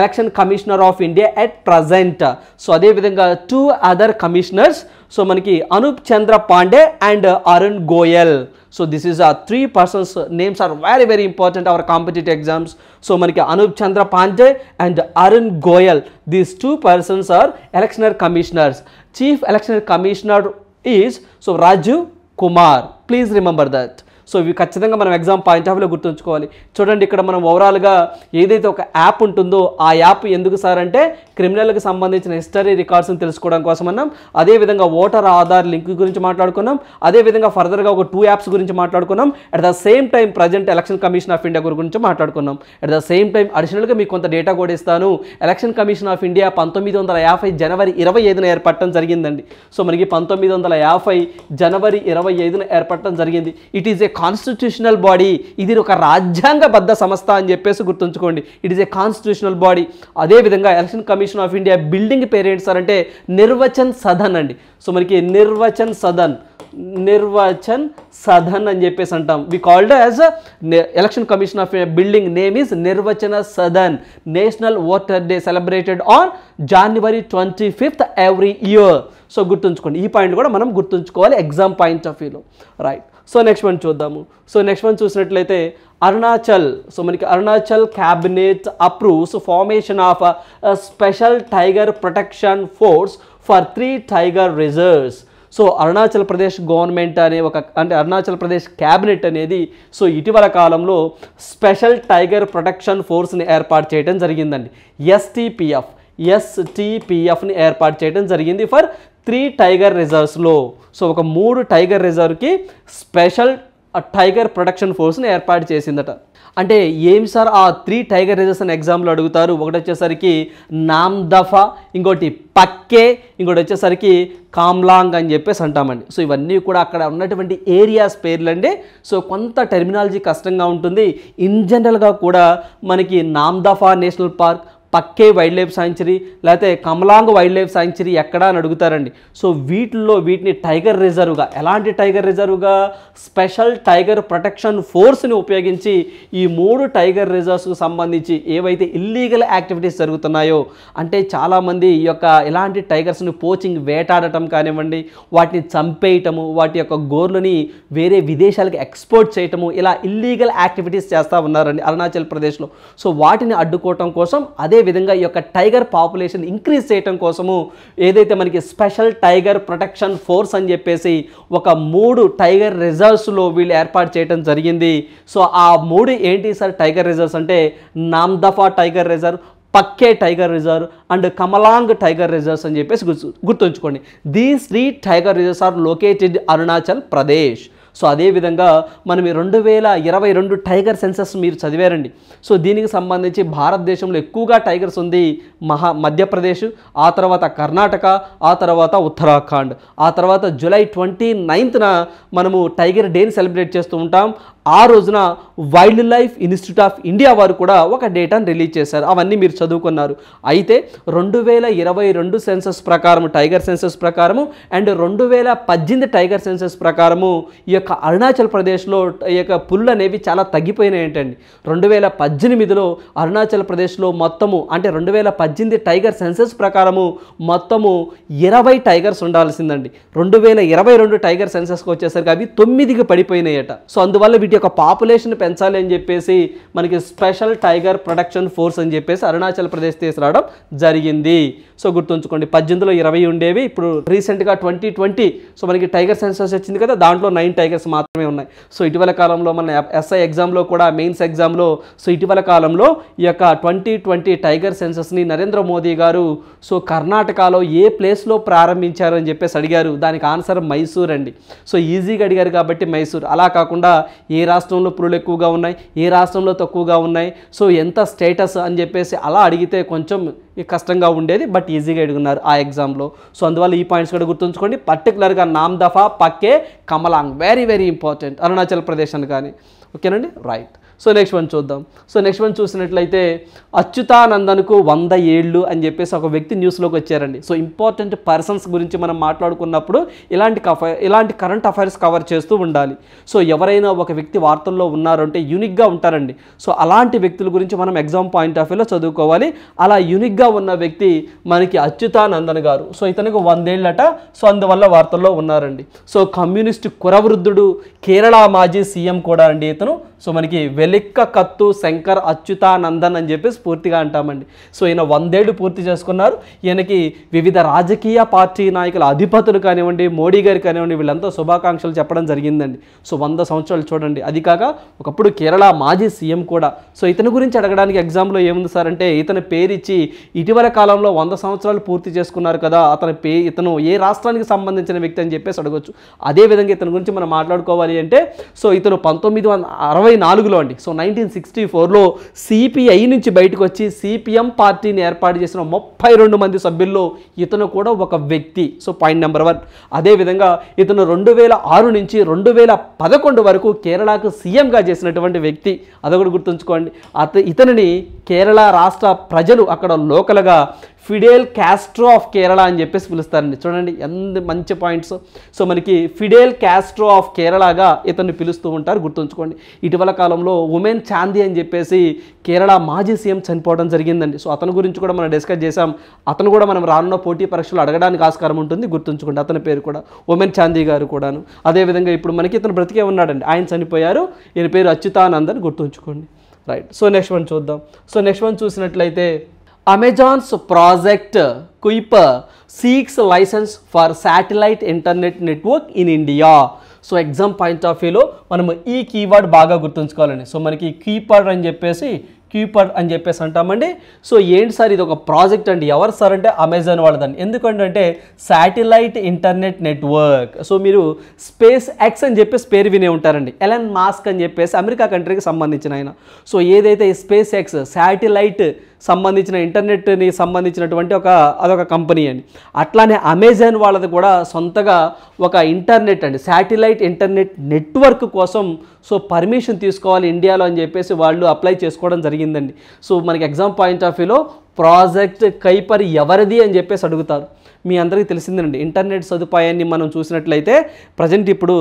election commissioner of India at present. So అదేవిధంగా 2 అదర్ కమిషనర్స్, సో మనకి Anoop Chandra Pandey and Arun Goel. So this is 3 persons names are very very important our competitive exams. So maniki Anup Chandra Pandey and Arun Goyal, these 2 persons are electioner commissioners. Chief electioner commissioner is so Rajiv Kumar, please remember that. So ఇవి ఖచ్చితంగా మనం ఎగ్జామ్ పాయింట్ ఆఫ్ వ్యూలో గుర్తుంచుకోవాలి. చూడండి ఇక్కడ మనం ఓవరాల్గా ఏదైతే ఒక యాప్ ఉంటుందో ఆ యాప్ ఎందుకు సార్ అంటే క్రిమినల్కి సంబంధించిన హిస్టరీ రికార్డ్స్ని తెలుసుకోవడం కోసం అన్నాం. అదేవిధంగా ఓటర్ ఆధార్ లింక్ గురించి మాట్లాడుకున్నాం. అదేవిధంగా ఫర్దర్గా ఒక 2 యాప్స్ గురించి మాట్లాడుకున్నాం. At the same time present election commission of India గురించి మాట్లాడుకున్నాం. అట్ ద సేమ్ టైం అడిషనల్గా మీకు కొంత డేటా కూడా ఇస్తాను. ఎలక్షన్ కమిషన్ ఆఫ్ ఇండియా 1950 జనవరి 25న ఏర్పడటం జరిగిందండి. సో మనకి 1950 జనవరి 25న ఏర్పడటం జరిగింది. It is a constitutional body. ఇది ఒక రాజ్యాంగబద్ధ సంస్థ అని చెప్పేసి గుర్తుంచుకోండి. It is a constitutional body. అదేవిధంగా election commission of India building పేరు ఏంటి సార్ అంటే నిర్వచన్ సదన్ అండి. సో మనకి నిర్వచన్ సదన్ అని చెప్పేసి అంటాం. We called as election commission of India building name is Nirvachan Sadan. National voter day celebrated on January 25th every year. So గుర్తుంచుకోండి. ఈ పాయింట్ కూడా మనం గుర్తుంచుకోవాలి ఎగ్జామ్ పాయింట్ ఆఫ్ వ్యూలో, రైట్. సో నెక్స్ట్ వన్ చూద్దాము. సో నెక్స్ట్ వన్ చూసినట్లయితే అరుణాచల్. సో మనకి Arunachal cabinet approves formation of special tiger protection force for 3 tiger reserves. So Arunachal Pradesh government అనే అంటే అరుణాచల్ ప్రదేశ్ క్యాబినెట్ అనేది సో ఇటీవల కాలంలో స్పెషల్ టైగర్ ప్రొటెక్షన్ ఫోర్స్ని ఏర్పాటు చేయడం జరిగిందండి. STPFని ఏర్పాటు చేయడం జరిగింది ఫర్ 3 టైగర్ రిజర్వ్స్లో. సో ఒక 3 టైగర్ రిజర్వ్కి స్పెషల్ టైగర్ ప్రొటెక్షన్ ఫోర్స్ని ఏర్పాటు చేసిందట. అంటే ఏం సార్ ఆ 3 టైగర్ రిజర్వ్స్ అని ఎగ్జామ్లో అడుగుతారు. ఒకటి వచ్చేసరికి నామ్దఫా, ఇంకోటి పక్కే, ఇంకోటి వచ్చేసరికి కామ్లాంగ్ అని చెప్పేసి అంటామండి. సో ఇవన్నీ కూడా అక్కడ ఉన్నటువంటి ఏరియాస్ పేర్లండి. సో కొంత టెర్మినాలజీ కష్టంగా ఉంటుంది. ఇన్ జనరల్గా కూడా మనకి Namdapha national park, Pakke wildlife sanctuary, లేకపోతే కమలాంగ్ వైల్డ్ లైఫ్ సాంక్చురీ ఎక్కడ అని అడుగుతారండి. సో వీటిని టైగర్ రిజర్వ్గా, ఎలాంటి టైగర్ రిజర్వ్గా స్పెషల్ టైగర్ ప్రొటెక్షన్ ఫోర్స్ని ఉపయోగించి ఈ 3 టైగర్ రిజర్వ్స్కు సంబంధించి ఏవైతే ఇల్లీగల్ యాక్టివిటీస్ జరుగుతున్నాయో, అంటే చాలామంది ఈ యొక్క ఇలాంటి టైగర్స్ని పోచింగ్ వేటాడటం కానివ్వండి, వాటిని చంపేయటము, వాటి యొక్క గోర్లని వేరే విదేశాలకు ఎక్స్పోర్ట్ చేయటము, ఇలా ఇల్లీగల్ యాక్టివిటీస్ చేస్తూ ఉన్నారండి అరుణాచల్ ప్రదేశ్లో. సో వాటిని అడ్డుకోవటం కోసం అదేవిధంగా ఈ యొక్క టైగర్ పాపులేషన్ ఇంక్రీజ్ చేయడం కోసము ఏదైతే మనకి స్పెషల్ టైగర్ ప్రొటెక్షన్ ఫోర్స్ అని చెప్పేసి ఒక 3 టైగర్ రిజర్వ్స్లో వీళ్ళు ఏర్పాటు చేయడం జరిగింది. సో ఆ 3 ఏంటి సార్ టైగర్ రిజర్వ్స్ అంటే Namdapha tiger reserve, Pakke tiger reserve and Kamlang tiger reserves అని చెప్పేసి గుర్తుంచుకోండి. These 3 tiger reserves are located Arunachal Pradesh. So అదేవిధంగా మనం 2022 టైగర్ సెన్సస్ మీరు చదివారండి. సో దీనికి సంబంధించి భారతదేశంలో ఎక్కువగా టైగర్స్ ఉంది మధ్యప్రదేశ్, ఆ తర్వాత కర్ణాటక, ఆ తర్వాత ఉత్తరాఖండ్, ఆ తర్వాత జూలై 29న మనము టైగర్ డేని సెలబ్రేట్ చేస్తూ ఉంటాం. ఆ రోజున wild life institute of India వారు కూడా ఒక డేటాను రిలీజ్ చేశారు. అవన్నీ మీరు చదువుకున్నారు. అయితే 2022 సెన్సస్ ప్రకారం టైగర్ సెన్సస్ ప్రకారము అండ్ 2018 టైగర్ సెన్సస్ ప్రకారము ఈ యొక్క అరుణాచల్ ప్రదేశ్లో ఈ యొక్క పుల్లు అనేవి చాలా తగ్గిపోయినాయి ఏంటండి. 2018లో అరుణాచల్ ప్రదేశ్లో మొత్తము అంటే 2018 టైగర్ సెన్సస్ ప్రకారము మొత్తము 20 టైగర్స్ ఉండాల్సిందండి. 2022 టైగర్ సెన్సస్కి వచ్చేసరికి అవి 9కి పడిపోయినాయట. సో అందువల్ల వీటి యొక్క పాపులేషన్ పెంచాలి అని చెప్పేసి మనకి స్పెషల్ టైగర్ ప్రొటెక్షన్ ఫోర్స్ అని చెప్పేసి అరుణాచల్ ప్రదేశ్ తీసుకురావడం జరిగింది. సో గుర్తుంచుకోండి, 18లో 20 ఉండేవి, ఇప్పుడు రీసెంట్గా 2020 సో మనకి టైగర్ సెన్సస్ వచ్చింది కదా, దాంట్లో 9 టైగర్స్ మాత్రమే ఉన్నాయి. సో ఇటీవల కాలంలో మన ఎస్ఐ ఎగ్జామ్లో కూడా మెయిన్స్ ఎగ్జామ్లో సో ఇటీవల కాలంలో ఈ యొక్క 2020 టైగర్ సెన్సస్ని నరేంద్ర మోదీ గారు సో కర్ణాటకలో ఏ ప్లేస్లో ప్రారంభించారు అని చెప్పేసి అడిగారు. దానికి ఆన్సర్ మైసూర్ అండి. సో ఈజీగా అడిగారు కాబట్టి మైసూర్. అలా కాకుండా ఏ రాష్ట్రంలో పులులు ఎక్కువగా ఉన్నాయి, ఏ రాష్ట్రంలో తక్కువగా ఉన్నాయి, సో ఎంత స్టేటస్ అని చెప్పేసి అలా అడిగితే కొంచెం కష్టంగా ఉండేది, బట్ ఈజీగా అడుగున్నారు ఆ ఎగ్జామ్లో. సో అందువల్ల ఈ పాయింట్స్ కూడా గుర్తుంచుకోండి. పర్టికులర్గా Namdapha, Pakke, Kamlang very very important Arunachal Pradesh అని కానీ. ఓకేనండి, రైట్. సో నెక్స్ట్ వన్ చూద్దాం. సో నెక్స్ట్ వన్ చూసినట్లయితే అచ్యుతానందన్కు 100 ఏళ్ళు అని చెప్పేసి ఒక వ్యక్తి న్యూస్లోకి వచ్చారండి. సో ఇంపార్టెంట్ పర్సన్స్ గురించి మనం మాట్లాడుకున్నప్పుడు ఇలాంటి కరెంట్ అఫైర్స్ కవర్ చేస్తూ ఉండాలి. సో ఎవరైనా ఒక వ్యక్తి వార్తల్లో ఉన్నారు అంటే యూనిక్గా ఉంటారండి. సో అలాంటి వ్యక్తుల గురించి మనం ఎగ్జామ్ పాయింట్ ఆఫ్ వ్యూలో చదువుకోవాలి. అలా యూనిక్గా ఉన్న వ్యక్తి మనకి అచ్యుతానందన్ గారు. సో ఇతనికి 100 ఏళ్ళట. సో అందువల్ల వార్తల్లో ఉన్నారండి. సో కమ్యూనిస్ట్ కురవృద్ధుడు, కేరళ మాజీ సీఎం కూడా అండి ఇతను. సో మనకి వెలిక్క కత్తు శంకర్ అచ్యుతానందన్ అని చెప్పేసి పూర్తిగా అంటామండి. సో ఈయన 100 ఏళ్ళు పూర్తి చేసుకున్నారు. ఈయనకి వివిధ రాజకీయ పార్టీ నాయకుల అధిపతులు కానివ్వండి, మోడీ గారు కానివ్వండి, వీళ్ళంతా శుభాకాంక్షలు చెప్పడం జరిగిందండి. సో 100 సంవత్సరాలు చూడండి. అది కాక ఒకప్పుడు కేరళ మాజీ సీఎం కూడా. సో ఇతని గురించి అడగడానికి ఎగ్జామ్లో ఏముంది సార్ అంటే ఇతని పేరు ఇచ్చి ఇటీవల కాలంలో 100 సంవత్సరాలు పూర్తి చేసుకున్నారు కదా, ఇతను ఏ రాష్ట్రానికి సంబంధించిన వ్యక్తి అని చెప్పేసి అడగొచ్చు. అదేవిధంగా ఇతని గురించి మనం మాట్లాడుకోవాలి అంటే సో ఇతను 1964లో అండి. సో 1964లో సిపిఐ నుంచి బయటకు వచ్చి సిపిఎం పార్టీని ఏర్పాటు చేసిన 32 మంది సభ్యుల్లో ఇతను కూడా ఒక వ్యక్తి. So point number 1. అదేవిధంగా ఇతను 2006 నుంచి 2011 వరకు కేరళకు సీఎంగా చేసినటువంటి వ్యక్తి. అదొకటి గుర్తుంచుకోండి. ఇతనిని కేరళ రాష్ట్ర ప్రజలు అక్కడ లోకల్గా ఫిడెల్ క్యాస్ట్రో ఆఫ్ కేరళ అని చెప్పేసి పిలుస్తారండి. చూడండి ఎంత మంచి పాయింట్స్. సో మనకి ఫిడెల్ క్యాస్ట్రో ఆఫ్ కేరళగా ఇతన్ని పిలుస్తూ ఉంటారు, గుర్తుంచుకోండి. ఇటీవల కాలంలో ఉమెన్ చాందీ అని చెప్పేసి కేరళ మాజీ సీఎం చనిపోవడం జరిగిందండి. సో అతని గురించి కూడా మనం డిస్కస్ చేసాం. అతను కూడా మనం రానున్న పోటీ పరీక్షలు అడగడానికి ఆస్కారం ఉంటుంది, గుర్తుంచుకోండి. అతని పేరు కూడా ఉమెన్ చాందీ గారు కూడాను. అదేవిధంగా ఇప్పుడు మనకి ఇతను బ్రతికే ఉన్నాడండి, ఆయన చనిపోయారు. ఈయన పేరు అచ్యుతానందన్, గుర్తుంచుకోండి. రైట్. సో నెక్స్ట్ వన్ చూద్దాం. సో నెక్స్ట్ వన్ చూసినట్లయితే Amazon's project Kuiper seeks license for satellite internet network in India. So exam point of వ్యూలో మనము ఈ కీవర్డ్ బాగా గుర్తుంచుకోవాలండి. సో మనకి కీపర్ అని చెప్పేసి అంటామండి. సో ఏంటి సార్ ఇది ఒక ప్రాజెక్ట్ అండి. ఎవరు సార్ అంటే అమెజాన్ వాళ్ళదండి. ఎందుకంటే శాటిలైట్ ఇంటర్నెట్ నెట్వర్క్. సో మీరు స్పేస్ ఎక్స్ అని చెప్పేసి పేరు వినే ఉంటారండి. ఎలన్ మాస్క్ అని చెప్పేసి అమెరికా కంట్రీకి సంబంధించిన ఆయన. సో ఏదైతే స్పేస్ ఎక్స్ శాటిలైట్ సంబంధించిన ఇంటర్నెట్ని సంబంధించినటువంటి అదొక కంపెనీ అండి. అట్లానే అమెజాన్ వాళ్ళది కూడా సొంతగా ఒక ఇంటర్నెట్ అండి, శాటిలైట్ ఇంటర్నెట్ నెట్వర్క్ కోసం సో పర్మిషన్ తీసుకోవాలి ఇండియాలో అని చెప్పేసి వాళ్ళు అప్లై చేసుకోవడం జరిగిందండి. సో మనకి ఎగ్జామ్ పాయింట్ ఆఫ్ వ్యూలో ప్రాజెక్ట్ కైపర్ ఎవరిది అని చెప్పేసి అడుగుతారు. మీ అందరికీ తెలిసిందేనండి. ఇంటర్నెట్ సదుపాయాన్ని మనం చూసినట్లయితే ప్రజెంట్ ఇప్పుడు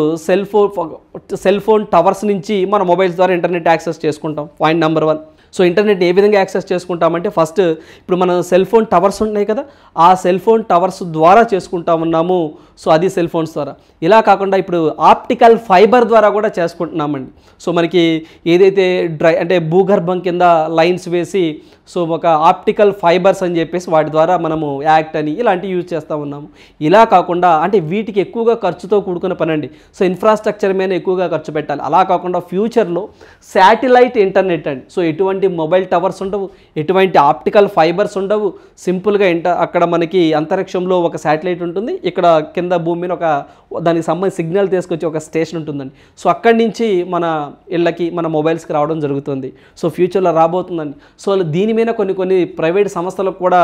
సెల్ ఫోన్ టవర్స్ నుంచి మన మొబైల్స్ ద్వారా ఇంటర్నెట్ యాక్సెస్ చేసుకుంటాం. Point number 1. సో ఇంటర్నెట్ ఏ విధంగా యాక్సెస్ చేసుకుంటామంటే ఫస్ట్ ఇప్పుడు మన సెల్ ఫోన్ టవర్స్ ఉన్నాయి కదా, ఆ సెల్ ఫోన్ టవర్స్ ద్వారా చేసుకుంటా ఉన్నాము. సో అది సెల్ ఫోన్స్ ద్వారా. ఇలా కాకుండా ఇప్పుడు ఆప్టికల్ ఫైబర్ ద్వారా కూడా చేసుకుంటున్నామండి. సో మనకి ఏదైతే అంటే భూగర్భం కింద లైన్స్ వేసి సో ఒక ఆప్టికల్ ఫైబర్స్ అని చెప్పేసి వాటి ద్వారా మనము యాక్ట్ అని ఇలాంటివి యూజ్ చేస్తూ ఉన్నాము. ఇలా కాకుండా అంటే వీటికి ఎక్కువగా ఖర్చుతో కూడుకున్న పని అండి. సో ఇన్ఫ్రాస్ట్రక్చర్ మీద ఎక్కువగా ఖర్చు పెట్టాలి. అలా కాకుండా ఫ్యూచర్లో శాటిలైట్ ఇంటర్నెట్ అండి. సో ఎటువంటి ఎటువంటి మొబైల్ టవర్స్ ఉండవు, ఎటువంటి ఆప్టికల్ ఫైబర్స్ ఉండవు. సింపుల్గా అక్కడ మనకి అంతరిక్షంలో ఒక శాటిలైట్ ఉంటుంది, ఇక్కడ కింద భూమి మీద దానికి సంబంధించి సిగ్నల్ తీసుకొచ్చి ఒక స్టేషన్ ఉంటుందండి. సో అక్కడి నుంచి మన ఇళ్ళకి మన మొబైల్స్కి రావడం జరుగుతుంది. సో ఫ్యూచర్లో రాబోతుందండి. సో దీని మీద కొన్ని ప్రైవేట్ సంస్థలకు కూడా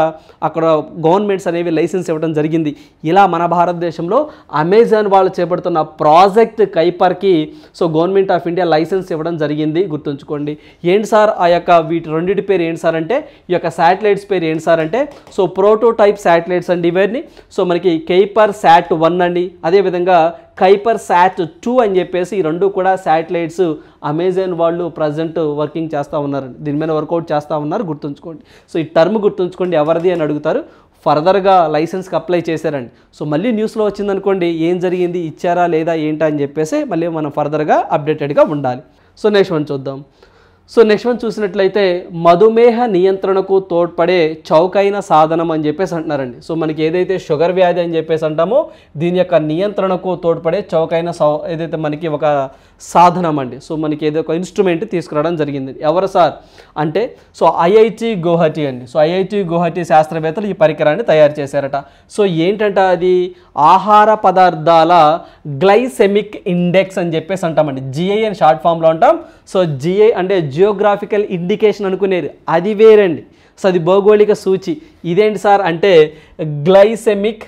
అక్కడ గవర్నమెంట్స్ అనేవి లైసెన్స్ ఇవ్వడం జరిగింది. ఇలా మన భారతదేశంలో అమెజాన్ వాళ్ళు చేపడుతున్న ప్రాజెక్ట్ కైపర్కి so government of India license ఇవ్వడం జరిగింది. గుర్తుంచుకోండి. ఏంటి సార్ ఆ యొక్క వీటి రెండింటి పేరు ఏంటి సార్ అంటే, ఈ యొక్క శాటిలైట్స్ పేరు ఏంటి సార్ అంటే, సో ప్రోటోటైప్ శాటిలైట్స్ అండి ఇవన్నీ. సో మనకి కైపర్ శాట్ 1 అండి, అదేవిధంగా కైపర్ శాట్ 2 అని చెప్పేసి ఈ రెండు కూడా శాటిలైట్స్ అమెజాన్ వాళ్ళు ప్రజెంట్ వర్కింగ్ చేస్తూ ఉన్నారండి, దీని మీద వర్కౌట్ చేస్తూ ఉన్నారు. గుర్తుంచుకోండి. సో ఈ టర్మ్ గుర్తుంచుకోండి, ఎవరిది అని అడుగుతారు. ఫర్దర్గా లైసెన్స్కి అప్లై చేశారండి. సో మళ్ళీ న్యూస్లో వచ్చిందనుకోండి ఏం జరిగింది, ఇచ్చారా లేదా ఏంటా అని చెప్పేసి మళ్ళీ మనం ఫర్దర్గా అప్డేటెడ్గా ఉండాలి. సో నెక్స్ట్ వన్ చూద్దాం. సో నెక్స్ట్ వన్ చూసినట్లయితే మధుమేహ నియంత్రణకు తోడ్పడే చౌకైన సాధనం అని చెప్పేసి అంటున్నారండి. సో మనకి ఏదైతే షుగర్ వ్యాధి అని చెప్పేసి అంటామో దీని యొక్క నియంత్రణకు తోడ్పడే చౌకైన ఏదైతే మనకి ఒక సాధనం అండి. సో మనకి ఏదో ఒక ఇన్స్ట్రుమెంట్ తీసుకురావడం జరిగింది. ఎవరు సార్ అంటే సో ఐఐటి గువాహటి అండి. సో ఐఐటి గువాహటి శాస్త్రవేత్తలు ఈ పరికరాన్ని తయారు చేశారట. సో ఏంటంటే అది ఆహార పదార్థాల గ్లైసెమిక్ ఇండెక్స్ అని చెప్పేసి అంటామండి. జిఐ అని షార్ట్ ఫామ్లో అంటాం. సో జిఐ అంటే జియోగ్రాఫికల్ ఇండికేషన్ అనుకునేది, అది వేరండి. సో అది భౌగోళిక సూచి. ఇదేంటి సార్ అంటే గ్లైసెమిక్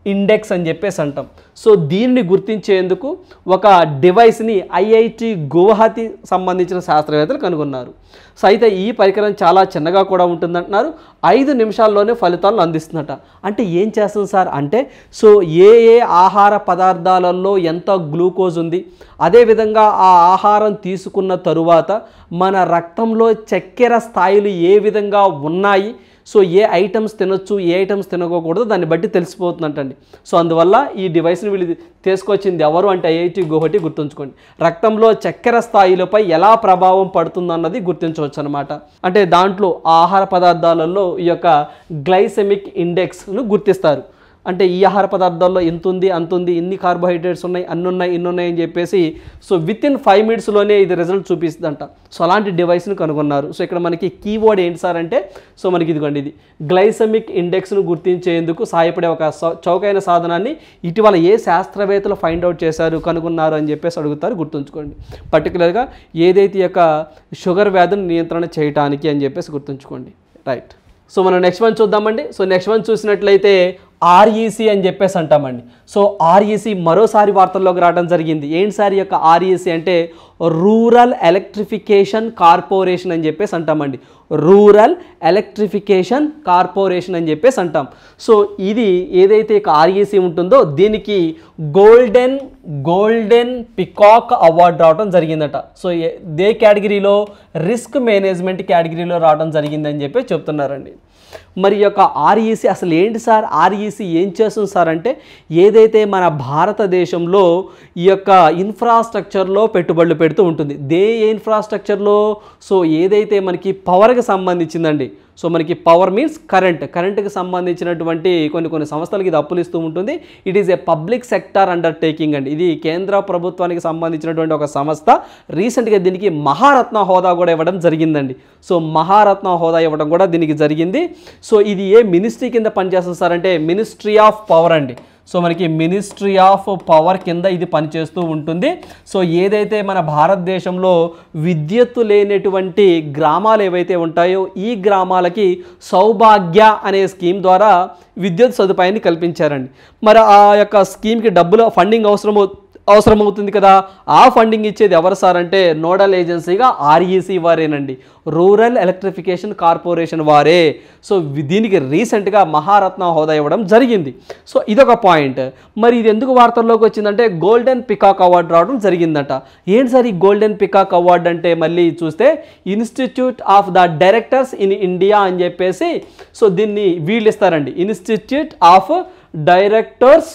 ఇండెక్స్ అని చెప్పేసి అంటాం. సో దీన్ని గుర్తించేందుకు ఒక డివైస్ని ఐఐటి గువాహతి సంబంధించిన శాస్త్రవేత్తలు కనుగొన్నారు. సో అయితే ఈ పరికరం చాలా చిన్నగా కూడా ఉంటుందంటున్నారు. 5 నిమిషాల్లోనే ఫలితాలను అందిస్తుందట. అంటే ఏం చేస్తుంది సార్ అంటే సో ఏ ఆహార పదార్థాలలో ఎంత గ్లూకోజ్ ఉంది, అదేవిధంగా ఆ ఆహారం తీసుకున్న తరువాత మన రక్తంలో చక్కెర స్థాయిలు ఏ విధంగా ఉన్నాయి, సో ఏ ఐటమ్స్ తినొచ్చు ఏ ఐటమ్స్ తినకూడదు దాన్ని బట్టి తెలిసిపోతుందంటండి. సో అందువల్ల ఈ డివైస్ని వీళ్ళు తీసుకొచ్చింది ఎవరు అంటే ఐఐటి గువాహటి. గుర్తుంచుకోండి. రక్తంలో చక్కెర స్థాయిలపై ఎలా ప్రభావం పడుతుందన్నది గుర్తించవచ్చు అనమాట. అంటే దాంట్లో ఆహార పదార్థాలలో ఈ యొక్క గ్లైసెమిక్ ఇండెక్స్ను గుర్తిస్తారు. అంటే ఈ ఆహార పదార్థాల్లో ఎంత ఉంది అంత ఉంది, ఇన్ని కార్బోహైడ్రేట్స్ ఉన్నాయి, అన్ని ఉన్నాయి ఇన్ని ఉన్నాయి అని చెప్పేసి సో వితిన్ 5 మినిట్స్లోనే ఇది రిజల్ట్ చూపిస్తుందంట. సో అలాంటి డివైస్ను కనుగొన్నారు. సో ఇక్కడ మనకి కీవర్డ్ ఏంటి సార్ అంటే సో మనకి ఇదిగోండి, ఇది గ్లైసెమిక్ ఇండెక్స్ను గుర్తించేందుకు సహాయపడే ఒక చౌకైన సాధనాన్ని ఇటీవల ఏ శాస్త్రవేత్తలు ఫైండ్ అవుట్ చేశారు కనుగొన్నారు అని చెప్పేసి అడుగుతారు. గుర్తుంచుకోండి. పర్టికులర్గా ఏదైతే ఈ యొక్క షుగర్ వ్యాధిని నియంత్రణ చేయడానికి అని చెప్పేసి గుర్తుంచుకోండి. రైట్. సో మనం నెక్స్ట్ వన్ చూద్దామండి. సో నెక్స్ట్ వన్ చూసినట్లయితే ఆర్ఈసి అని చెప్పేసి అంటామండి. సో ఆర్ఈసి మరోసారి వార్తల్లోకి రావడం జరిగింది. ఏంటి సార్ ఈ యొక్క ఆర్ఈసి అంటే రూరల్ ఎలక్ట్రిఫికేషన్ కార్పొరేషన్ అని చెప్పేసి అంటామండి. రూరల్ ఎలక్ట్రిఫికేషన్ కార్పొరేషన్ అని చెప్పేసి అంటాం. సో ఇది ఏదైతే ఆర్ఈసి ఉంటుందో దీనికి గోల్డెన్ పికాక్ అవార్డు రావడం జరిగిందట. సో దే కేటగిరీలో రిస్క్ మేనేజ్మెంట్ కేటగిరీలో రావడం జరిగిందని చెప్పి చెప్తున్నారండి. మరి యొక్క ఆర్ఈసి అసలు ఏంటి సార్, ఆర్ఈసి ఏం చేస్తుంది సార్ అంటే ఏదైతే మన భారతదేశంలో ఈ యొక్క ఇన్ఫ్రాస్ట్రక్చర్లో పెట్టుబడులు పెడుతూ ఉంటుంది. ఏ ఇన్ఫ్రాస్ట్రక్చర్లో సో ఏదైతే మనకి పవర్కి సంబంధించిందండి. సో మనకి పవర్ మీన్స్ కరెంట్కి సంబంధించినటువంటి కొన్ని సంస్థలకి ఇది అప్పులు ఇస్తూ ఉంటుంది. It is A public sector undertaking అండి. ఇది కేంద్ర ప్రభుత్వానికి సంబంధించినటువంటి ఒక సంస్థ. రీసెంట్గా దీనికి మహారత్న హోదా కూడా ఇవ్వడం జరిగిందండి. సో మహారత్న హోదా ఇవ్వడం కూడా దీనికి జరిగింది. సో ఇది ఏ మినిస్ట్రీ కింద పనిచేస్తుంది సార్ అంటే మినిస్ట్రీ ఆఫ్ పవర్ అండి. సో మనకి మినిస్ట్రీ ఆఫ్ పవర్ కింద ఇది పనిచేస్తూ ఉంటుంది. సో ఏదైతే మన భారతదేశంలో విద్యుత్తు లేనటువంటి గ్రామాలు ఏవైతే ఉంటాయో ఈ గ్రామాలకి సౌభాగ్య అనే స్కీమ్ ద్వారా విద్యుత్ సదుపాయాన్ని కల్పించారండి. మరి ఆ యొక్క స్కీమ్కి డబ్బులు ఫండింగ్ అవసరమవుతుంది కదా. ఆ ఫండింగ్ ఇచ్చేది ఎవరు సార్ అంటే నోడల్ ఏజెన్సీగా ఆర్ఈసి వారేనండి. రూరల్ ఎలక్ట్రిఫికేషన్ కార్పొరేషన్ వారే. సో దీనికి రీసెంట్గా మహారత్న హోదా ఇవ్వడం జరిగింది. సో ఇదొక పాయింట్. మరి ఇది ఎందుకు వార్తల్లోకి వచ్చిందంటే గోల్డెన్ పికాక్ అవార్డు రావడం జరిగిందట. ఏంటి సార్ ఈ గోల్డెన్ పికాక్ అవార్డు అంటే మళ్ళీ చూస్తే institute of the directors in India అని చెప్పేసి సో దీన్ని వీళ్ళు ఇస్తారండి. Institute of directors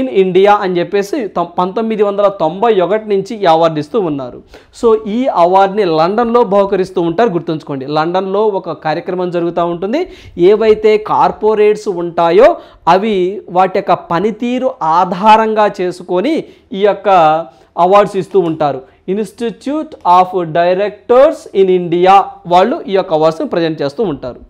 in India అని చెప్పేసి 1991 నుంచి ఈ అవార్డు ఇస్తూ ఉన్నారు. సో ఈ అవార్డుని లండన్లో బహుకరిస్తూ ఉంటారు. గుర్తుంచుకోండి. లండన్లో ఒక కార్యక్రమం జరుగుతూ ఉంటుంది. ఏవైతే కార్పొరేట్స్ ఉంటాయో అవి వాటి యొక్క పనితీరు ఆధారంగా చేసుకొని ఈ యొక్క అవార్డ్స్ ఇస్తూ ఉంటారు. Institute of directors in India వాళ్ళు ఈ యొక్క అవార్డ్స్ని ప్రజెంట్ చేస్తూ ఉంటారు.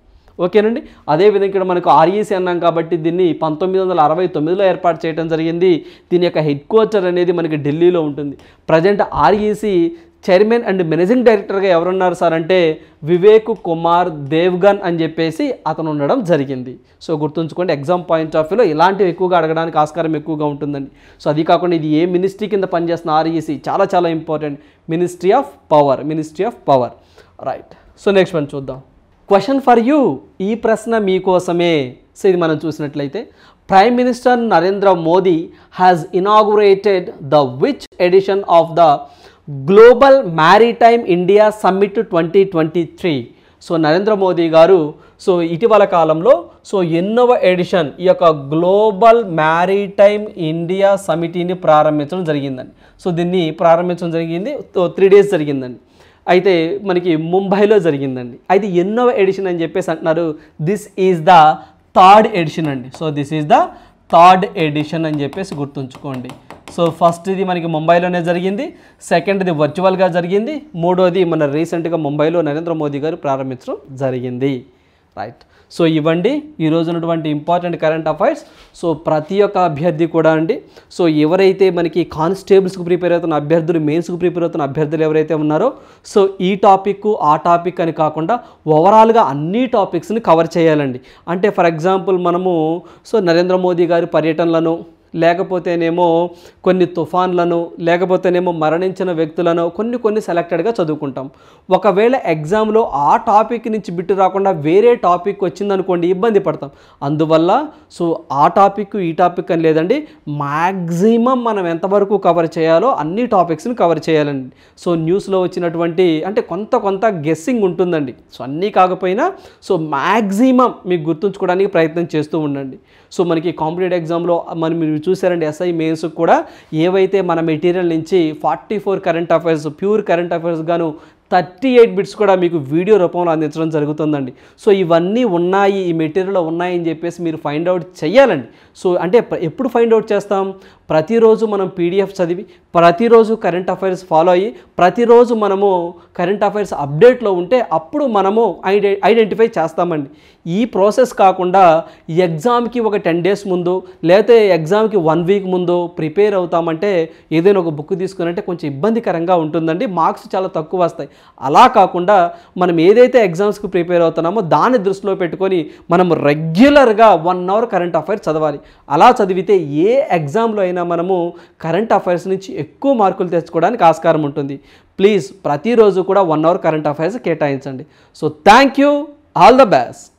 ఓకేనండి. అదేవిధంగా ఇక్కడ మనకు ఆర్ఈసీ అన్నాం కాబట్టి దీన్ని 1969లో ఏర్పాటు చేయడం జరిగింది. దీని యొక్క హెడ్ క్వార్టర్ అనేది మనకి ఢిల్లీలో ఉంటుంది. Present REC chairman and managing డైరెక్టర్గా ఎవరున్నారు సార్ అంటే వివేక్ కుమార్ దేవ్గన్ అని చెప్పేసి అతను ఉండడం జరిగింది. సో గుర్తుంచుకోండి, ఎగ్జామ్ పాయింట్ ఆఫ్ వ్యూలో ఇలాంటివి ఎక్కువగా అడగడానికి ఆస్కారం ఎక్కువగా ఉంటుందండి. సో అది కాకుండా ఇది ఏ మినిస్ట్రీ కింద పనిచేస్తున్న ఆర్ఈసీ చాలా చాలా important, ministry of power. Right. So next one చూద్దాం. క్వశ్చన్ ఫర్ యూ, ఈ ప్రశ్న మీకోసమే. సో ఇది మనం చూసినట్లయితే prime minister Narendra Modi has inaugurated the which edition of the global maritime India summit 2023. So Narendra Modi garu so ఇటీవల కాలంలో సో ఎన్నవ ఎడిషన్ ఈ యొక్క గ్లోబల్ మ్యారిటైమ్ ఇండియా సమిటీని ప్రారంభించడం జరిగిందండి. సో దీన్ని ప్రారంభించడం జరిగింది 3 days జరిగిందండి. అయితే మనకి ముంబైలో జరిగిందండి. అయితే ఎన్నవ ఎడిషన్ అని చెప్పేసి అంటున్నారు. This is the 3rd edition అండి. So this is the 3rd edition అని చెప్పేసి గుర్తుంచుకోండి. సో ఫస్ట్ది మనకి ముంబైలోనే జరిగింది, సెకండ్ది వర్చువల్గా జరిగింది, మూడోది మన రీసెంట్గా ముంబైలో నరేంద్ర మోదీ గారు ప్రారంభించడం జరిగింది. రైట్. సో ఇవ్వండి ఈరోజు ఉన్నటువంటి ఇంపార్టెంట్ కరెంట్ అఫైర్స్. సో ప్రతి ఒక్క అభ్యర్థి కూడా అండి, సో ఎవరైతే మనకి కానిస్టేబుల్స్కి ప్రిపేర్ అవుతున్న అభ్యర్థులు, మెయిన్స్కి ప్రిపేర్ అవుతున్న అభ్యర్థులు ఎవరైతే ఉన్నారో సో ఈ టాపిక్ ఆ టాపిక్ అని కాకుండా ఓవరాల్గా అన్ని టాపిక్స్ని కవర్ చేయాలండి. అంటే ఫర్ ఎగ్జాంపుల్ మనము సో నరేంద్ర మోదీ గారి పర్యటనలను, లేకపోతేనేమో కొన్ని తుఫాన్లను, లేకపోతేనేమో మరణించిన వ్యక్తులను కొన్ని సెలెక్టెడ్గా చదువుకుంటాం. ఒకవేళ ఎగ్జామ్లో ఆ టాపిక్ నుంచి బిట్టు రాకుండా వేరే టాపిక్ వచ్చిందనుకోండి ఇబ్బంది పడతాం. అందువల్ల సో ఆ టాపిక్ ఈ టాపిక్ అని లేదండి, మ్యాక్సిమం మనం ఎంతవరకు కవర్ చేయాలో అన్ని టాపిక్స్ని కవర్ చేయాలండి. సో న్యూస్లో వచ్చినటువంటి అంటే కొంత గెస్సింగ్ ఉంటుందండి. సో అన్నీ కాకపోయినా సో మ్యాక్సిమం మీకు గుర్తుంచుకోవడానికి ప్రయత్నం చేస్తూ ఉండండి. సో మనకి కాంపిటేటివ్ ఎగ్జామ్లో మీరు చూసారండి ఎస్ఐ మెయిన్స్కి కూడా ఏవైతే మన మెటీరియల్ నుంచి 44 current affairs, pure current affairs గాను 38 బిట్స్ కూడా మీకు వీడియో రూపంలో అందించడం జరుగుతుందండి. సో ఇవన్నీ ఉన్నాయి, ఈ మెటీరియల్లో ఉన్నాయని చెప్పేసి మీరు ఫైండ్ అవుట్ చేయాలండి. సో అంటే ఎప్పుడు ఫైండ్ అవుట్ చేస్తాం? ప్రతిరోజు మనం పీడిఎఫ్ చదివి, ప్రతిరోజు కరెంట్ అఫైర్స్ ఫాలో అయ్యి, ప్రతిరోజు మనము కరెంట్ అఫైర్స్ అప్డేట్లో ఉంటే అప్పుడు మనము ఐడెంటిఫై చేస్తామండి. ఈ ప్రాసెస్ కాకుండా ఎగ్జామ్కి ఒక 10 days ముందు లేకపోతే ఎగ్జామ్కి 1 week ముందు ప్రిపేర్ అవుతామంటే ఏదైనా ఒక బుక్ తీసుకునంటే కొంచెం ఇబ్బందికరంగా ఉంటుందండి, మార్క్స్ చాలా తక్కువ వస్తాయి. అలా కాకుండా మనం ఏదైతే ఎగ్జామ్స్కి ప్రిపేర్ అవుతున్నామో దాన్ని దృష్టిలో పెట్టుకొని మనం రెగ్యులర్గా 1 hour కరెంట్ అఫైర్స్ చదవాలి. అలా చదివితే ఏ ఎగ్జామ్లో అయినా మనము కరెంట్ అఫైర్స్ నుంచి ఎక్కువ మార్కులు తెచ్చుకోవడానికి ఆస్కారం ఉంటుంది. ప్లీజ్ ప్రతిరోజు కూడా 1 hour కరెంట్ అఫైర్స్ కేటాయించండి. So thank you, all the best.